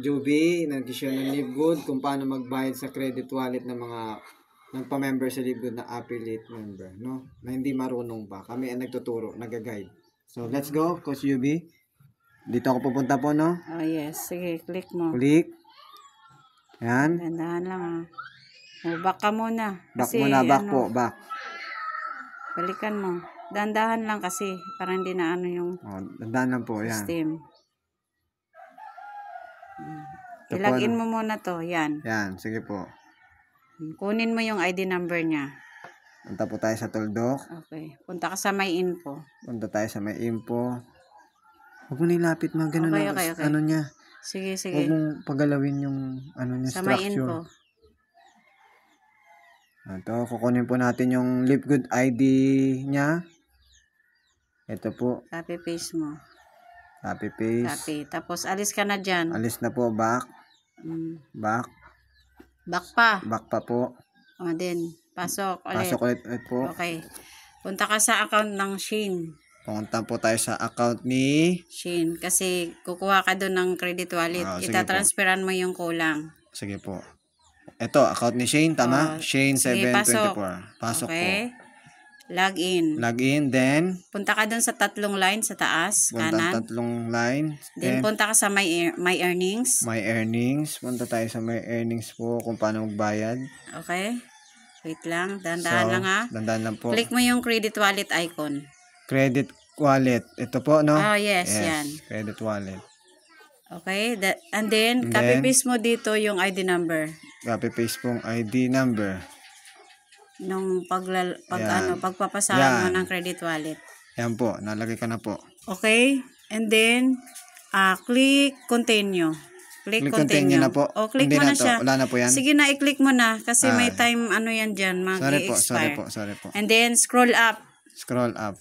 Joby, nag-share ng Livegood kung paano magbayad sa credit wallet ng mga nagpa-member sa Livegood na affiliate member, no? Na hindi marunong pa. Kami ang nagtuturo, nag-guide. So, let's go, Coach Joby. Dito ako pupunta po, no? Oh, yes. Sige, click mo. Click. Yan. Dandahan lang, ha. Oh, back ka muna. Back Kasi, muna, back po, back. Balikan mo. Dandahan lang kasi, para hindi na yung Dandahan lang po, yan. system. Ilagin mo muna to, yan. Yan, sige po. Kunin mo yung ID number niya. Punta po tayo sa tuldok. Okay. Punta ka sa may info. Punta tayo sa may info. Huwag mo nilapit mga ganun Okay. ano niya. Sige. Huwag mong pagalawin yung ano niya, sa may structure. info. Ito, kukunin po natin yung Livegood ID niya. Ito po. Copy paste mo. Copy paste. Copy. Tapos alis ka na dyan. Alis na po, back. Back. Back pa. Back pa po. O din. Pasok ulit. Pasok ulit po. Okay. Punta ka sa account ng Shein. Pumunta po tayo sa account ni Shein. Kasi kukuha ka doon ng credit wallet. Itatransferan mo yung kulang. Sige po. Ito, account ni Shane, tama? Shane sige, 724. Pasok okay. po. Login. Login, then punta ka doon sa tatlong line sa taas, kanan. Tatlong line. Then punta ka sa my earnings. My earnings. Punta tayo sa my earnings po kung paano magbayad. Okay. Wait lang. Dandahan lang ha. Dandahan lang po. Click mo yung credit wallet icon. Credit wallet. Ito po, no? Oh, yes. Yan. Credit wallet. Okay. And then, copy-paste mo dito yung ID number. Copy-paste pong ID number. Nung pagpapasahan mo ng credit wallet. Yan po. Nalagay ka na po. Okay. And then, click continue. Click continue na po. O, click mo na siya. Wala na po yan. Sige na, i-click mo na. Kasi may time, yan dyan, mag-i-expire. Sorry po. And then, scroll up. Scroll up.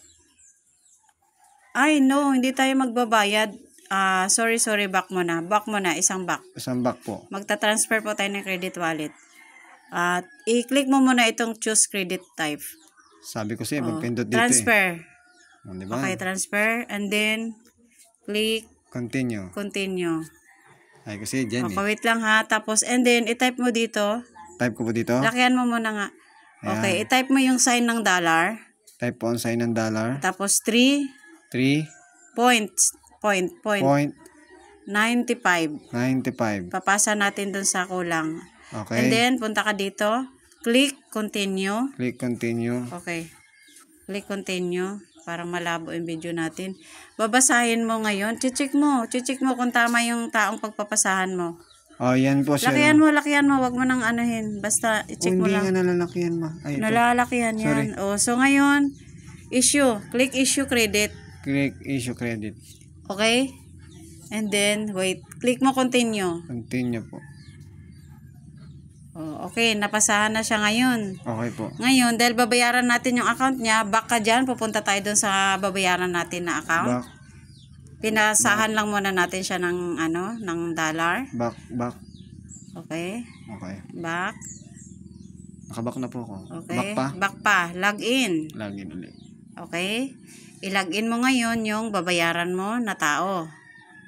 Ay, no. Hindi tayo magbabayad. Sorry. Back mo na. Isang back. Isang back po. Magta-transfer po tayo ng credit wallet. At i-click mo muna itong choose credit type. Sabi ko siya, magpindot dito transfer. Diba? Okay, transfer. And then, click continue. Ay, kasi dyan wait lang ha. Tapos, and then, i-type mo dito. Type ko po dito? Lakihan mo muna nga. Ayan. Okay, i-type mo yung sign ng dollar. Type po ang sign ng dollar. Tapos, 3.95. Papasa natin dun sa kulang. Okay. And then, punta ka dito. Click continue. Okay. Click continue. Parang malabo yung video natin. Babasahin mo ngayon. Check mo kung tama yung taong pagpapasahan mo. Oh, yan po siya. Lakihan mo. Wag mo nang anuhin. Basta, i-check mo lang. Hindi nga nalalakihan ma. Ay, nalalakihan yan. Oh, so ngayon, issue. Click issue credit. Click issue credit. Okay? And then, wait. Click mo continue. Continue po. Oh, okay, napasahan na siya ngayon. Okay po. Ngayon, dahil babayaran natin yung account niya, back ka dyan, pupunta tayo dun sa babayaran natin na account. Back. Pinasahan lang muna natin siya ng, ng dollar. Back. Okay. Back. Nakaback na po ako. Okay. Back pa. Login. Login ulit. Okay. I-login mo ngayon yung babayaran mo na tao.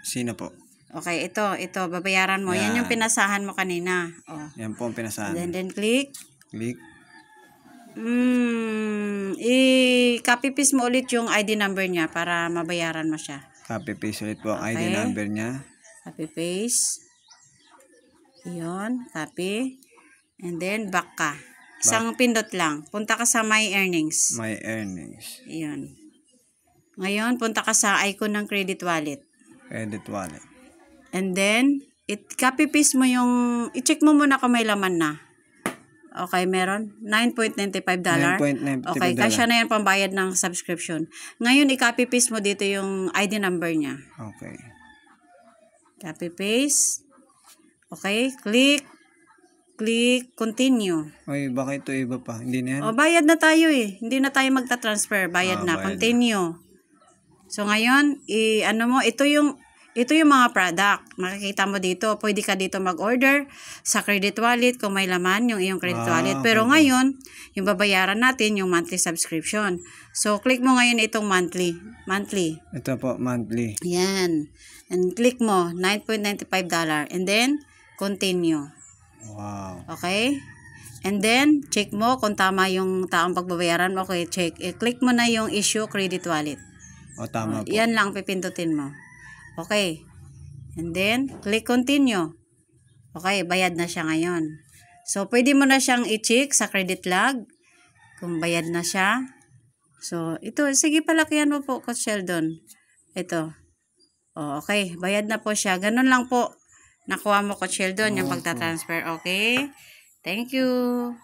Sino po? Okay, ito, babayaran mo. Yan yung pinasahan mo kanina. Oh. Yan po ang pinasahan. Then click. Click. I-copy paste mo ulit yung ID number niya para mabayaran mo siya. Copy paste ulit po ang ID number niya. Copy paste. Yun, copy. And then back ka. Isang pindot lang. Punta ka sa my earnings. My earnings. Yun. Ngayon, punta ka sa icon ng credit wallet. Credit wallet. And then, copy paste mo yung, i-check mo muna kung may laman na. Okay, meron? $9.95. Okay, kasya na yan pambayad ng subscription. Ngayon, i-copy paste mo dito yung ID number niya. Okay. Copy paste. Okay, click continue. Ay, baka ito iba pa. Hindi na yan? O, bayad na tayo eh. Hindi na tayo magta-transfer. Bayad na. Continue. So, ngayon, ito yung mga product. Makikita mo dito. Pwede ka dito mag-order sa credit wallet kung may laman yung iyong credit wallet. Pero ngayon, yung babayaran natin yung monthly subscription. So, click mo ngayon itong monthly. Ito po, monthly. Yan. And click mo, $9.95. And then, continue. Wow. Okay? And then, check mo kung tama yung taong pagbabayaran mo. Okay, check. I-click mo na yung issue credit wallet. O, tama po. Yan lang, pipindutin mo. Okay. And then, click continue. Okay, bayad na siya ngayon. So, pwede mo na siyang i-check sa credit log kung bayad na siya. So, ito, sige palakihan mo po, Coach Sheldon. Ito. O, okay, bayad na po siya. Ganun lang po. Nakuha mo, Coach Sheldon, yung pagtatransfer. Okay? Thank you.